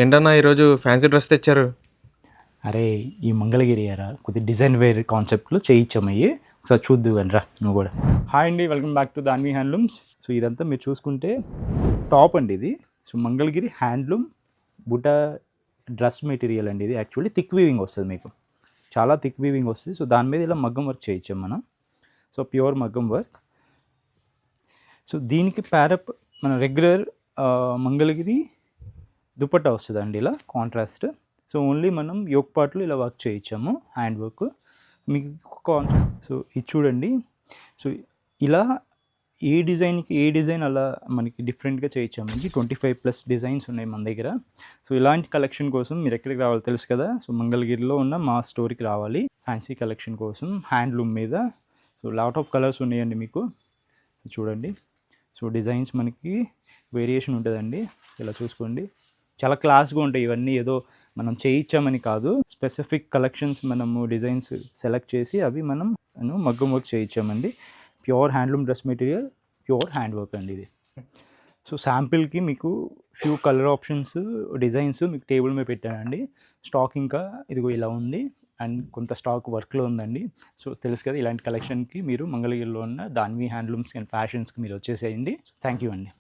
ఏంటన్నా ఈరోజు fancy dress తెచ్చారు? అరే ఈ మంగళగిరి ఎరా కొద్ది డిజైన్ వేర్ కాన్సెప్ట్లో చేయించామయ్యి ఒకసారి చూద్దు అని రా నువ్వు కూడా. హాయ్ అండి, welcome back to Danvi handlooms. So ఇదంతా మీరు చూసుకుంటే టాప్ అండి ఇది. సో మంగళగిరి హ్యాండ్లూమ్ బుటా డ్రెస్ మెటీరియల్ అండి ఇది. యాక్చువల్లీ థిక్ వీవింగ్ వస్తుంది, మీకు చాలా థిక్ వీవింగ్ వస్తుంది. సో దాని మీద ఇలా మగ్గం వర్క్ చేయించాం మనం. సో ప్యూర్ మగ్గం వర్క్. సో దీనికి ప్యారప్ మన రెగ్యులర్ మంగళగిరి దుపట్టా వస్తుందండి ఇలా కాంట్రాస్ట్. సో ఓన్లీ మనం యోక్ పార్ట్లో ఇలా వర్క్ చేయించాము, హ్యాండ్ వర్క్ మీకు సో ఇది చూడండి. సో ఇలా ఏ డిజైన్కి ఏ డిజైన్ అలా మనకి డిఫరెంట్గా చేయించామండి. 25+ డిజైన్స్ ఉన్నాయి మన దగ్గర. సో ఇలాంటి కలెక్షన్ కోసం మీరు ఎక్కడికి రావాలి తెలుసు కదా. సో మంగళగిరిలో ఉన్న మా స్టోర్కి రావాలి ఫ్యాన్సీ కలెక్షన్ కోసం హ్యాండ్లూమ్ మీద. సో లాట్ ఆఫ్ కలర్స్ ఉన్నాయండి మీకు చూడండి. సో డిజైన్స్ మనకి వేరియేషన్ ఉంటుందండి, ఇలా చూసుకోండి. చాలా క్లాస్గా ఉంటాయి ఇవన్నీ, ఏదో మనం చేయించామని కాదు. స్పెసిఫిక్ కలెక్షన్స్ మనము డిజైన్స్ సెలెక్ట్ చేసి అవి మనం మగ్గం వర్క్ చేయించామండి. Pure handloom dress material, pure hand work అండి ఇది. సో శాంపిల్కి మీకు ఫ్యూ కలర్ ఆప్షన్స్ డిజైన్స్ మీకు టేబుల్ మీద పెట్టానండి. స్టాక్ ఇంకా ఇదిగో ఇలా ఉంది, అండ్ కొంత స్టాక్ వర్క్లో ఉందండి. సో తెలుసు కదా, ఇలాంటి కలెక్షన్కి మీరు మంగళగిరిలో ఉన్న దాన్వి హ్యాండ్లూమ్స్ అండ్ ఫ్యాషన్స్కి మీరు వచ్చేసేయండి. థ్యాంక్ యూ అండి.